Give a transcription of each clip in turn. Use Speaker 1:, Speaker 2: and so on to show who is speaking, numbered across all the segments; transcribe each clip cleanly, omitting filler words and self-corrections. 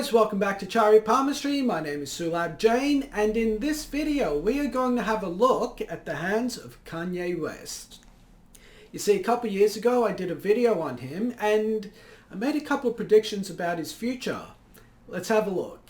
Speaker 1: guys, welcome back to Chariot Palmistry. My name is Sulabh Jain, and in this video we are going to have a look at the hands of Kanye West. You see, a couple years ago I did a video on him and I made a couple of predictions about his future. Let's have a look.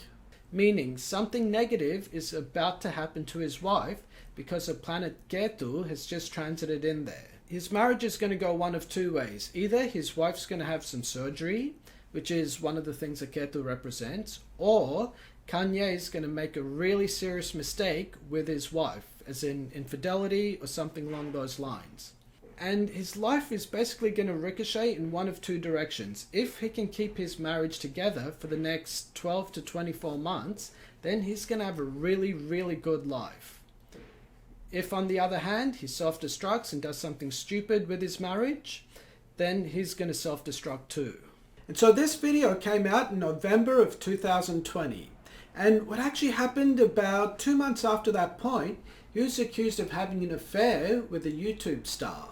Speaker 1: Meaning something negative is about to happen to his wife because the planet Ketu has just transited in there. His marriage is going to go one of two ways. Either his wife's going to have some surgery, which is one of the things that Ketu represents, or Kanye is going to make a really serious mistake with his wife, as in infidelity or something along those lines. And his life is basically going to ricochet in one of two directions. If he can keep his marriage together for the next 12 to 24 months, then he's going to have a really, really good life. If, on the other hand, he self-destructs and does something stupid with his marriage, then he's going to self-destruct too. And so this video came out in November of 2020. And what actually happened about 2 months after that point, he was accused of having an affair with a YouTube star.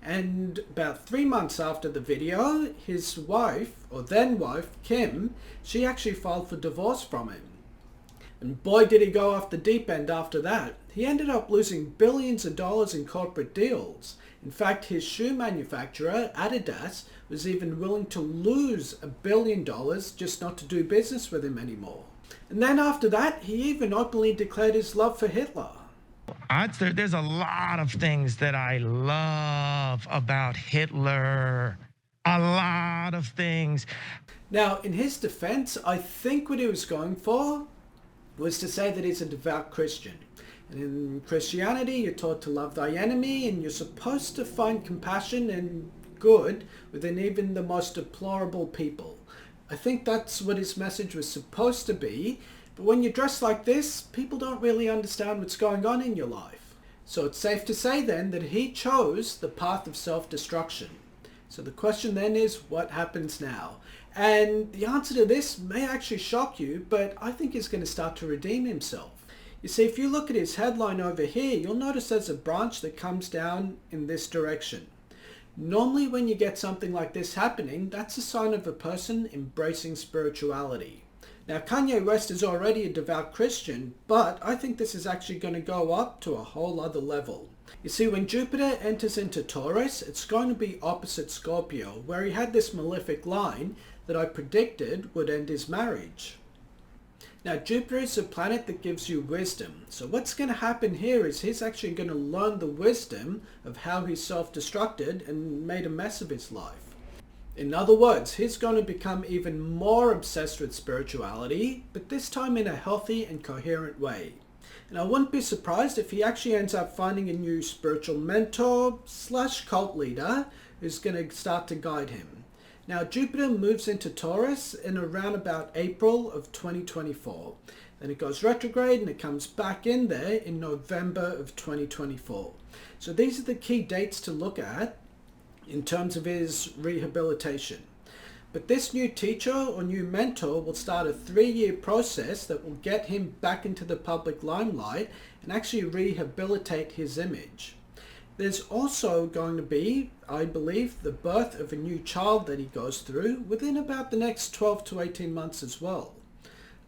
Speaker 1: And about 3 months after the video, his wife, or then wife, Kim, she actually filed for divorce from him. And boy did he go off the deep end after that. He ended up losing billions of dollars in corporate deals. In fact, his shoe manufacturer, Adidas, was even willing to lose $1 billion just not to do business with him anymore. And then after that, he even openly declared his love for Hitler.
Speaker 2: There's a lot of things that I love about Hitler. A lot of things.
Speaker 1: Now, in his defense, I think what he was going for was to say that he's a devout Christian. And in Christianity, you're taught to love thy enemy, and you're supposed to find compassion and good within even the most deplorable people. I think that's what his message was supposed to be, but when you dress like this, people don't really understand what's going on in your life. So it's safe to say then that he chose the path of self-destruction. So the question then is, what happens now? And the answer to this may actually shock you, but I think he's going to start to redeem himself. You see, if you look at his headline over here, you'll notice there's a branch that comes down in this direction. Normally when you get something like this happening, that's a sign of a person embracing spirituality. Now, Kanye West is already a devout Christian, but I think this is actually going to go up to a whole other level. You see, when Jupiter enters into Taurus, it's going to be opposite Scorpio, where he had this malefic line that I predicted would end his marriage. Now, Jupiter is a planet that gives you wisdom. So what's going to happen here is he's actually going to learn the wisdom of how he self-destructed and made a mess of his life. In other words, he's going to become even more obsessed with spirituality, but this time in a healthy and coherent way. And I wouldn't be surprised if he actually ends up finding a new spiritual mentor / cult leader who's going to start to guide him. Now, Jupiter moves into Taurus in around about April of 2024. Then it goes retrograde and it comes back in there in November of 2024. So these are the key dates to look at in terms of his rehabilitation. But this new teacher or new mentor will start a 3-year process that will get him back into the public limelight and actually rehabilitate his image. There's also going to be, I believe, the birth of a new child that he goes through within about the next 12 to 18 months as well.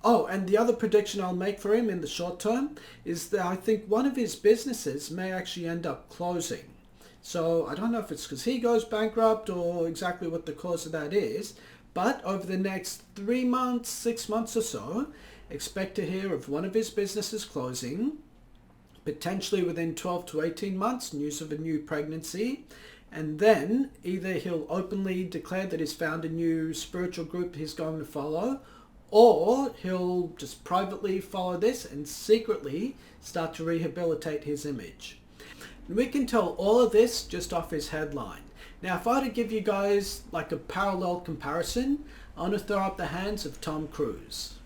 Speaker 1: Oh, and the other prediction I'll make for him in the short term is that I think one of his businesses may actually end up closing. So I don't know if it's because he goes bankrupt or exactly what the cause of that is, but over the next 3 months, 6 months or so, expect to hear of one of his businesses closing. Potentially within 12 to 18 months, news of a new pregnancy, and then either he'll openly declare that he's found a new spiritual group he's going to follow, or he'll just privately follow this and secretly start to rehabilitate his image. And we can tell all of this just off his headline. Now, if I were to give you guys like a parallel comparison, I want to throw up the hands of Tom Cruise.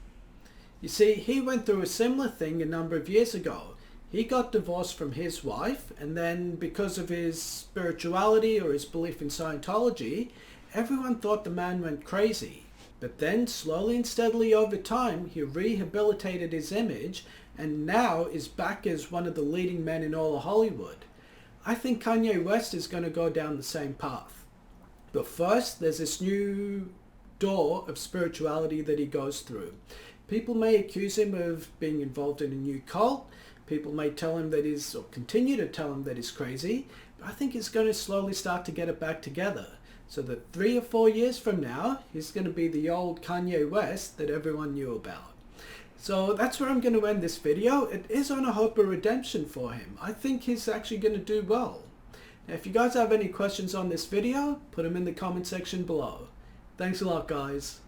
Speaker 1: You see, he went through a similar thing a number of years ago. He got divorced from his wife, and then because of his spirituality or his belief in Scientology, everyone thought the man went crazy. But then, slowly and steadily over time, he rehabilitated his image and now is back as one of the leading men in all of Hollywood. I think Kanye West is going to go down the same path. But first, there's this new door of spirituality that he goes through. People may accuse him of being involved in a new cult. People may tell him that he's, or continue to tell him that he's crazy. But I think he's going to slowly start to get it back together. So that 3 or 4 years from now, he's going to be the old Kanye West that everyone knew about. So that's where I'm going to end this video. It is on a hope of redemption for him. I think he's actually going to do well. Now, if you guys have any questions on this video, put them in the comment section below. Thanks a lot, guys.